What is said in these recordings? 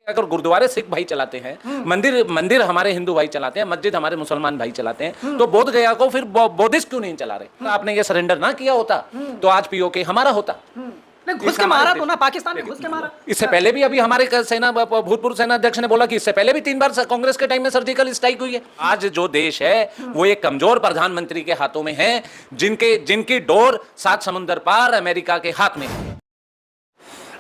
अगर गुरुद्वारे सिख भाई चलाते हैं, मंदिर हमारे हिंदू भाई चलाते हैं, मस्जिद हमारे मुसलमान भाई चलाते हैं, तो बोध गया को फिर बौद्धिस्ट क्यों नहीं चला रहे? आपने ये सरेंडर ना किया होता तो आज पीओके हमारा होता। घुस के मारा तो ना, पाकिस्तान में घुस के मारा। इससे पहले भी अभी हमारे सेना भूतपूर्व सेना अध्यक्ष ने बोला कि इससे पहले भी 3 बार कांग्रेस के टाइम में सर्जिकल स्ट्राइक हुई है। आज जो देश है वो एक कमजोर प्रधानमंत्री के हाथों में है, जिनकी डोर 7 समुंदर पार अमेरिका के हाथ में है।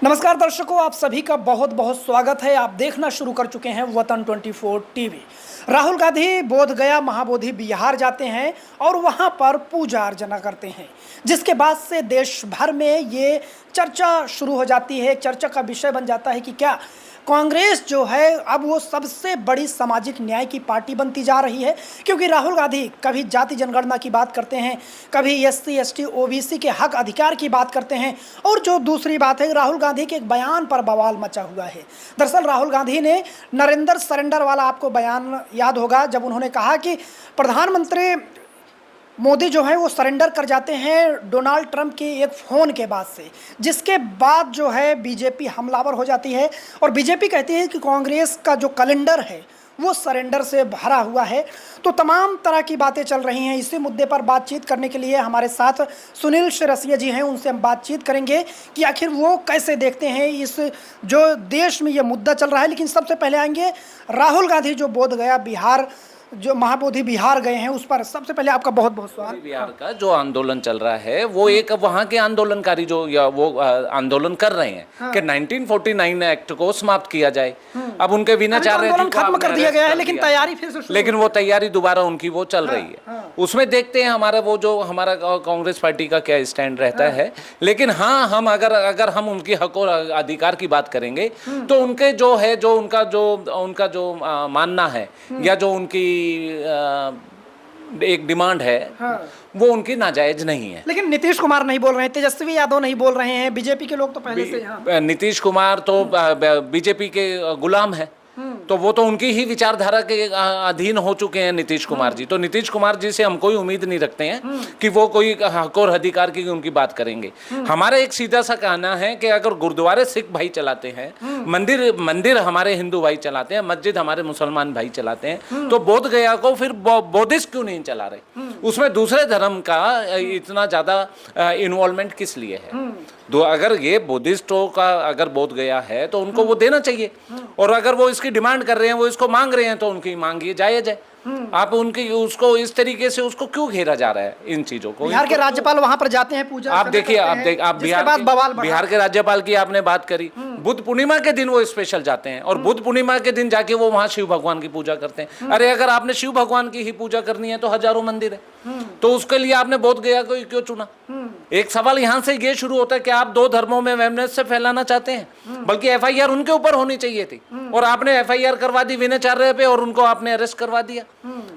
नमस्कार दर्शकों, आप सभी का बहुत बहुत स्वागत है। आप देखना शुरू कर चुके हैं वतन 24 टीवी। राहुल गांधी बोध गया महाबोधि बिहार जाते हैं और वहां पर पूजा अर्चना करते हैं, जिसके बाद से देश भर में ये चर्चा शुरू हो जाती है। चर्चा का विषय बन जाता है कि क्या कांग्रेस जो है अब वो सबसे बड़ी सामाजिक न्याय की पार्टी बनती जा रही है, क्योंकि राहुल गांधी कभी जाति जनगणना की बात करते हैं, कभी एससी एसटी ओबीसी के हक अधिकार की बात करते हैं, और जो दूसरी बात है, राहुल गांधी के एक बयान पर बवाल मचा हुआ है। दरअसल राहुल गांधी ने नरेंद्र सरेंडर वाला आपको बयान याद होगा, जब उन्होंने कहा कि प्रधानमंत्री मोदी जो है वो सरेंडर कर जाते हैं डोनाल्ड ट्रंप के एक फ़ोन के बाद से, जिसके बाद जो है बीजेपी हमलावर हो जाती है और बीजेपी कहती है कि कांग्रेस का जो कैलेंडर है वो सरेंडर से भरा हुआ है। तो तमाम तरह की बातें चल रही हैं। इसी मुद्दे पर बातचीत करने के लिए हमारे साथ सुनील शेरसिया जी हैं, उनसे हम बातचीत करेंगे कि आखिर वो कैसे देखते हैं इस जो देश में ये मुद्दा चल रहा है। लेकिन सबसे पहले आएंगे राहुल गांधी जो बोध गया बिहार जो महाबोधि बिहार गए हैं, उस पर सबसे पहले आपका बहुत बहुत स्वागत। बिहार का जो आंदोलन चल रहा है वो एक वहाँ के आंदोलनकारी जो या वो आंदोलन कर रहे हैं कि 1949 एक्ट को समाप्त किया जाए। अब उनके बिना चाह रहे थे खत्म कर दिया गया है, लेकिन तैयारी फिर से, लेकिन वो तैयारी दोबारा उनकी वो चल रही है। उसमें देखते हैं हमारा कांग्रेस पार्टी का क्या स्टैंड रहता है। लेकिन हाँ, हम अगर हम उनकी हक और अधिकार की बात करेंगे तो उनके जो है उनका जो मानना है या जो उनकी एक डिमांड है, वो उनकी नाजायज नहीं है। लेकिन नीतीश कुमार नहीं बोल रहे हैं, तेजस्वी यादव नहीं बोल रहे हैं, बीजेपी के लोग तो पहले से नीतीश कुमार तो बीजेपी के गुलाम है, तो वो तो उनकी ही विचारधारा के अधीन हो चुके हैं नीतीश कुमार जी। तो नीतीश कुमार जी से हम कोई उम्मीद नहीं रखते हैं कि वो कोई हक और अधिकार की उनकी बात करेंगे। हमारा एक सीधा सा कहना है कि अगर गुरुद्वारे सिख भाई चलाते हैं, मंदिर हमारे हिंदू भाई चलाते हैं, मस्जिद हमारे मुसलमान भाई चलाते हैं, तो बोध गया को फिर बौद्धिस्ट क्यों नहीं चला रहे? उसमें दूसरे धर्म का इतना ज्यादा इन्वॉल्वमेंट किस लिए है? अगर ये बुद्धिस्टों का अगर बोध गया है तो उनको वो देना चाहिए, और अगर वो इसकी डिमांड कर रहे हैं, वो इसको मांग रहे हैं, तो उनकी मांग ये जायज है। आप उनकी उसको इस तरीके से उसको क्यों घेरा जा रहा है इन चीजों को? बिहार के राज्यपाल वहां पर जाते हैं पूजा। आप देखिए, आप बिहार के राज्यपाल की आपने बात करी, बुद्ध पूर्णिमा के दिन वो स्पेशल जाते हैं और बुद्ध पूर्णिमा के दिन जाके वो वहां शिव भगवान की पूजा करते हैं। अरे अगर आपने शिव भगवान की ही पूजा करनी है तो हजारों मंदिर है, तो उसके लिए आपने बोध गया को क्यों चुना? एक सवाल यहाँ से ये शुरू होता है कि आप दो धर्मों में वैमनस्य फैलाना चाहते हैं, बल्कि एफआईआर उनके ऊपर होनी चाहिए थी, और आपने एफआईआर करवा दी विनयचार्य पे और उनको आपने अरेस्ट करवा दिया।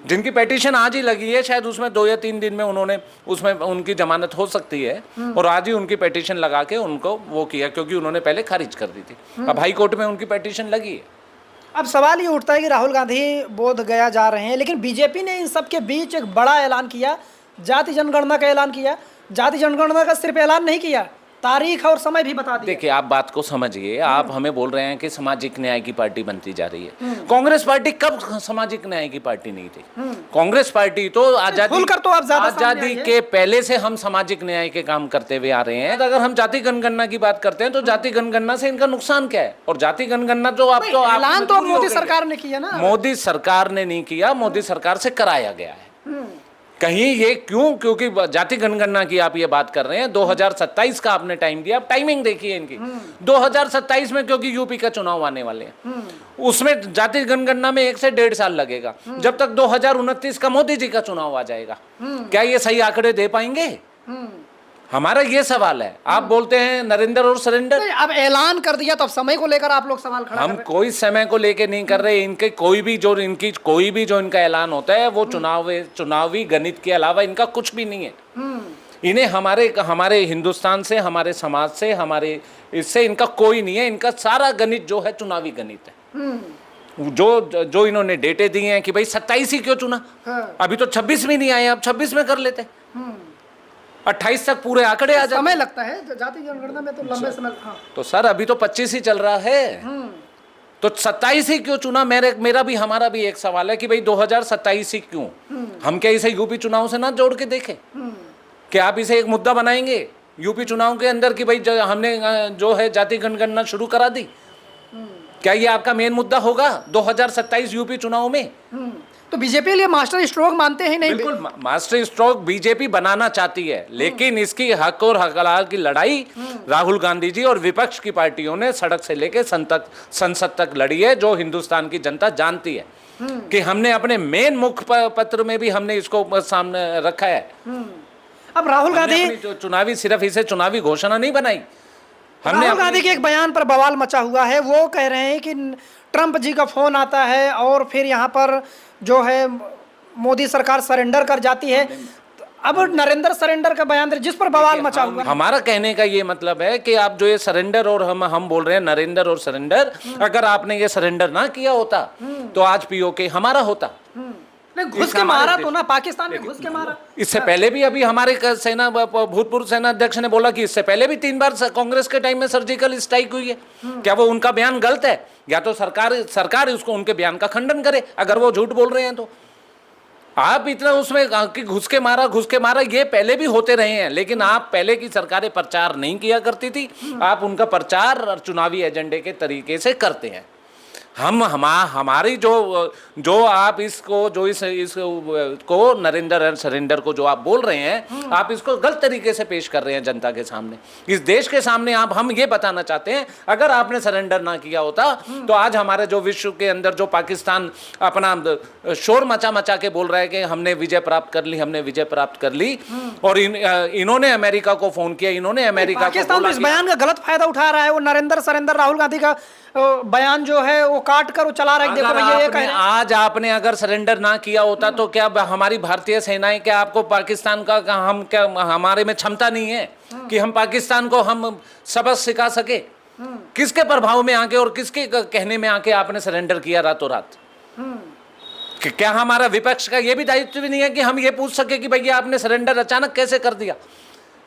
जिनकी पेटिशन आज ही लगी है, शायद उसमें 2 या 3 दिन में उसमें उनकी जमानत हो सकती है, और आज ही उनकी पेटिशन लगा के उनको वो किया, क्योंकि उन्होंने पहले खारिज कर दी थी। अब हाई कोर्ट में उनकी पेटिशन लगी है। अब सवाल ये उठता है कि राहुल गांधी बोध गया जा रहे हैं, लेकिन बीजेपी ने इन सब के बीच एक बड़ा ऐलान किया, जाति जनगणना का ऐलान किया। जाति जनगणना का सिर्फ ऐलान नहीं किया, तारीख और समय भी बता दिया। देखिए, आप बात को समझिए। आप हमें बोल रहे हैं कि सामाजिक न्याय की पार्टी बनती जा रही है। कांग्रेस पार्टी कब सामाजिक न्याय की पार्टी नहीं थी? कांग्रेस पार्टी तो आजादी के पहले से हम सामाजिक न्याय के काम करते हुए आ रहे हैं। अगर हम जाति जनगणना की बात करते हैं तो जाति जनगणना से इनका नुकसान क्या है? और जाति जनगणना जो आपको ऐलान तो मोदी सरकार ने किया ना। मोदी सरकार ने नहीं किया, मोदी सरकार से कराया गया है। कहीं ये क्यों? क्योंकि जाति जनगणना की आप ये बात कर रहे हैं, 2027 का आपने टाइम दिया। टाइमिंग देखिए इनकी, 2027 में, क्योंकि यूपी का चुनाव आने वाले हैं, उसमें जाति जनगणना में 1 से 1.5 साल लगेगा, जब तक 2029 का मोदी जी का चुनाव आ जाएगा। क्या ये सही आंकड़े दे पाएंगे? हमारा ये सवाल है। आप बोलते हैं नरेंद्र और सरेंडर। अब ऐलान कर दिया तो अब समय को लेकर आप लोग सवाल खड़ा हम कोई समय को लेकर नहीं कर रहे। इनके कोई भी जो इनका ऐलान होता है वो चुनावी गणित के अलावा इनका कुछ भी नहीं है। इन्हें हमारे हिंदुस्तान से, हमारे समाज से, हमारे इससे इनका कोई नहीं है। इनका सारा गणित जो है चुनावी गणित है। जो इन्होंने डेटे दी हैं कि भाई 27 ही क्यों चुना, अभी तो 26 में नहीं आए, अब 26 में कर लेते। 28 तक पूरे आंकड़े आ जाते। समय लगता है जाति जनगणना में, तो लंबे समय। तो सर अभी तो 25 ही चल रहा है। तो 27 ही क्यों चुना? मेरा भी हमारा भी एक सवाल है कि भाई 2027 ही क्यों? हम क्या इसे यूपी चुनाव से ना जोड़ के देखें? क्या आप इसे एक मुद्दा बनाएंगे यूपी चुनाव के अंदर कि भाई हमने जो है जाति जनगणना शुरू करा दी? क्या ये आपका मेन मुद्दा होगा 2027 यूपी चुनाव में? तो बीजेपी लिए मास्टर स्ट्रोक मानते हैं नहीं? बिल्कुल मास्टर स्ट्रोक बीजेपी बनाना चाहती है, लेकिन इसकी हक और हकलाल की लड़ाई राहुल गांधी जी और विपक्ष की पार्टियों ने सड़क से लेकर संसद तक लड़ी है, जो हिंदुस्तान की जनता जानती है कि हमने अपने मेन मुख्य पत्र में भी हमने इसको सामने रखा है। अब राहुल गांधी जो चुनावी, सिर्फ इसे चुनावी घोषणा नहीं बनाई हमने। राहुल गांधी के एक बयान पर बवाल मचा हुआ है। वो कह रहे हैं कि ट्रंप जी का फोन आता है और फिर यहाँ पर जो है मोदी सरकार सरेंडर कर जाती है। अब नरेंद्र सरेंडर का बयान जिस पर बवाल मचा हुआ है। हमारा कहने का ये मतलब है कि आप जो ये सरेंडर और हम बोल रहे हैं नरेंद्र और सरेंडर, अगर आपने ये सरेंडर ना किया होता तो आज पीओके हमारा होता। घुस के मारा तो ना, पाकिस्तान में घुस के मारा। इससे पहले भी अभी हमारे सेना भूतपूर्व सेना अध्यक्ष ने बोला कि इससे पहले भी 3 बार कांग्रेस के टाइम में सर्जिकल स्ट्राइक हुई है। क्या वो उनका बयान गलत है? या तो सरकार उसको उनके बयान का खंडन करे अगर वो झूठ बोल रहे हैं तो। आप इतना उसमें कि घुस के मारा ये पहले भी होते रहे हैं, लेकिन आप पहले की सरकारें प्रचार नहीं किया करती थी, आप उनका प्रचार चुनावी एजेंडे के तरीके से करते हैं। हमारी जो आप इसको जो इसको नरेंद्र सरेंडर को जो आप बोल रहे हैं, आप इसको गलत तरीके से पेश कर रहे हैं जनता के सामने, इस देश के सामने। हम ये बताना चाहते हैं अगर आपने सरेंडर ना किया होता तो आज हमारे जो विश्व के अंदर जो पाकिस्तान अपना शोर मचा के बोल रहा है कि हमने विजय प्राप्त कर ली और इन्होंने अमेरिका को फोन किया, इन्होंने अमेरिका पाकिस्तान इस बयान का गलत फायदा उठा रहा है। वो नरेंद्र सरेंडर राहुल गांधी का बयान जो है वो काट कर वो चला रहा है। देखो भैया ये कह रहे हैं। आज आपने अगर सरेंडर ना किया होता तो क्या हमारी भारतीय सेनाएं, क्या आपको पाकिस्तान का हम क्या हमारे में क्षमता नहीं है कि हम पाकिस्तान को हम सबक सिखा सके? किसके प्रभाव में आके और किसके कहने में आके आपने सरेंडर किया रातों रात? क्या हमारा विपक्ष का ये भी दायित्व भी नहीं है कि हम ये पूछ सके कि भैया आपने सरेंडर अचानक कैसे कर दिया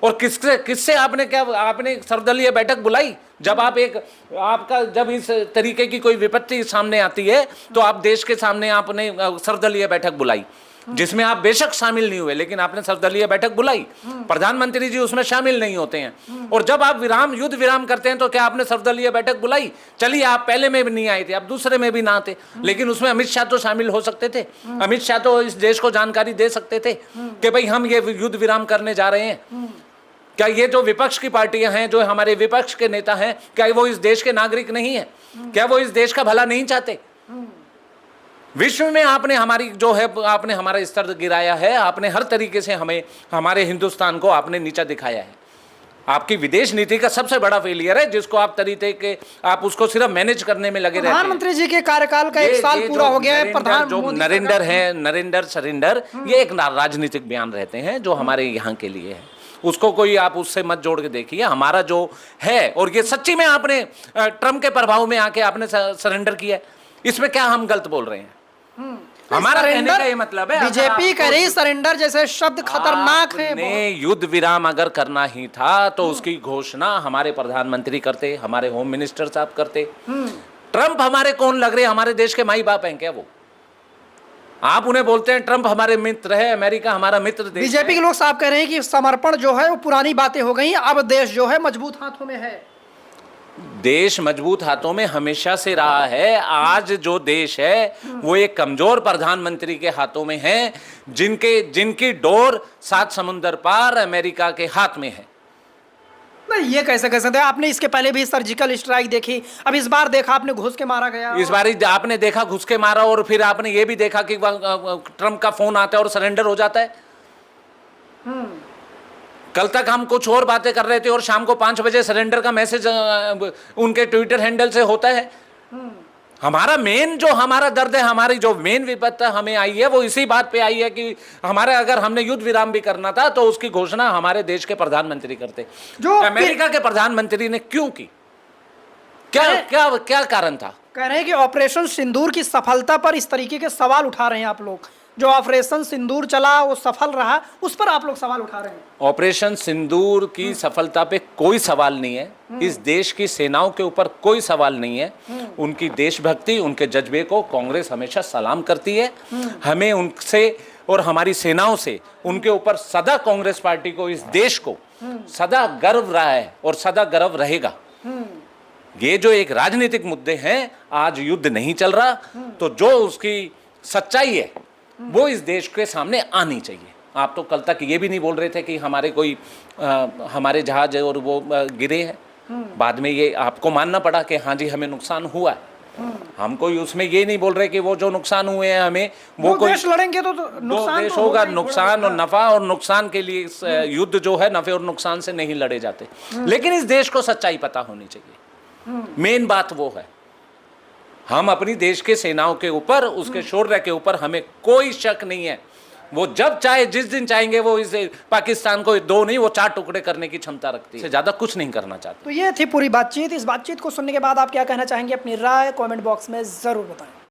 और किससे आपने सर्वदलीय बैठक बुलाई? जब इस तरीके की कोई विपत्ति सामने आती है तो आप देश के सामने आपने सर्वदलीय बैठक बुलाई, जिसमें आप बेशक शामिल नहीं हुए, लेकिन आपने सर्वदलीय बैठक बुलाई। प्रधानमंत्री जी उसमें शामिल नहीं होते हैं। और जब आप युद्ध विराम करते हैं तो क्या आपने सर्वदलीय बैठक बुलाई? चलिए आप पहले में भी नहीं आए थे, आप दूसरे में भी ना आते, लेकिन उसमें अमित शाह तो शामिल हो सकते थे। अमित शाह तो इस देश को जानकारी दे सकते थे कि भाई हम ये युद्ध विराम करने जा रहे हैं। क्या ये जो विपक्ष की पार्टियां हैं, जो हमारे विपक्ष के नेता हैं, क्या वो इस देश के नागरिक नहीं है? क्या वो इस देश का भला नहीं चाहते? विश्व में आपने आपने हमारा स्तर गिराया है, आपने हर तरीके से हमारे हिंदुस्तान को आपने नीचा दिखाया है। आपकी विदेश नीति का सबसे बड़ा फेलियर है, जिसको आप उसको सिर्फ मैनेज करने में लगे रहते हैं। प्रधानमंत्री जी के कार्यकाल का 1 साल पूरा हो गया है। नरेंद्र सरेंडर ये एक राजनीतिक बयान रहते हैं जो हमारे यहाँ के लिए है। उसको कोई आप उससे मत जोड़ के देखिए। हमारा जो है, और ये सच्ची में आपने ट्रम्प के प्रभाव में आके आपने सरेंडर किया, इसमें क्या हम गलत बोल रहे हैं? हमारा कहने का ये मतलब है बीजेपी कह रही सरेंडर जैसे शब्द खतरनाक है। युद्ध विराम अगर करना ही था तो उसकी घोषणा हमारे प्रधानमंत्री करते, हमारे होम मिनिस्टर साहब करते। ट्रम्प हमारे कौन लग रहे? हमारे देश के माई बाप हैं क्या वो? आप उन्हें बोलते हैं ट्रम्प हमारे मित्र है, अमेरिका हमारा मित्र देश। बीजेपी के लोग साफ कह रहे हैं कि समर्पण जो है वो पुरानी बातें हो गई, अब देश जो है मजबूत हाथों में है। देश मजबूत हाथों में हमेशा से रहा है। आज जो देश है वो एक कमजोर प्रधानमंत्री के हाथों में है, जिनकी डोर 7 समुंदर पार अमेरिका के हाथ में है। नहीं, ये कैसे कह सकते हैं? आपने इसके पहले भी सर्जिकल स्ट्राइक देखी, अब इस बार देखा आपने घुस के मारा गया। इस बार आपने देखा घुस के मारा, और फिर आपने ये भी देखा कि ट्रम्प का फोन आता है और सरेंडर हो जाता है। कल तक हम कुछ और बातें कर रहे थे और शाम को 5 बजे सरेंडर का मैसेज उनके ट्विटर हैंडल से होता है। हमारा दर्द है, हमारी जो मेन विपत्ति हमें आई है वो इसी बात पे आई है कि अगर हमने युद्ध विराम भी करना था तो उसकी घोषणा हमारे देश के प्रधानमंत्री करते। जो अमेरिका के प्रधानमंत्री ने क्यों की? क्या कारण था? कह रहे हैं कि ऑपरेशन सिंदूर की सफलता पर इस तरीके के सवाल उठा रहे हैं आप लोग। जो ऑपरेशन सिंदूर चला वो सफल रहा, उस पर आप लोग सवाल उठा रहे हैं। ऑपरेशन सिंदूर की सफलता पे कोई सवाल नहीं है, इस देश की सेनाओं के ऊपर कोई सवाल नहीं है। उनकी देशभक्ति, उनके जज्बे को कांग्रेस हमेशा सलाम करती है। हमें उनसे और हमारी सेनाओं से, उनके ऊपर सदा कांग्रेस पार्टी को, इस देश को सदा गर्व रहा है और सदा गर्व रहेगा। ये जो एक राजनीतिक मुद्दे हैं, आज युद्ध नहीं चल रहा, तो जो उसकी सच्चाई है वो इस देश के सामने आनी चाहिए। आप तो कल तक ये भी नहीं बोल रहे थे कि हमारे कोई हमारे जहाज है और वो गिरे हैं। बाद में ये आपको मानना पड़ा कि हाँ जी हमें नुकसान हुआ है। हम कोई उसमें ये नहीं बोल रहे कि वो जो नुकसान हुए हैं हमें वो कोई देश लड़ेंगे तो दो नुकसान देश तो होगा। ही, नुकसान और नफा, और नुकसान के लिए इस युद्ध जो है नफे और नुकसान से नहीं लड़े जाते। लेकिन इस देश को सच्चाई पता होनी चाहिए। मेन बात वो है, हम अपनी देश के सेनाओं के ऊपर, उसके शौर्य के ऊपर हमें कोई शक नहीं है। वो जब चाहे, जिस दिन चाहेंगे, वो इस पाकिस्तान को 2 नहीं, वो 4 टुकड़े करने की क्षमता रखती है। ज्यादा कुछ नहीं करना चाहते। तो ये थी पूरी बातचीत। इस बातचीत को सुनने के बाद आप क्या कहना चाहेंगे, अपनी राय कमेंट बॉक्स में जरूर बताएं।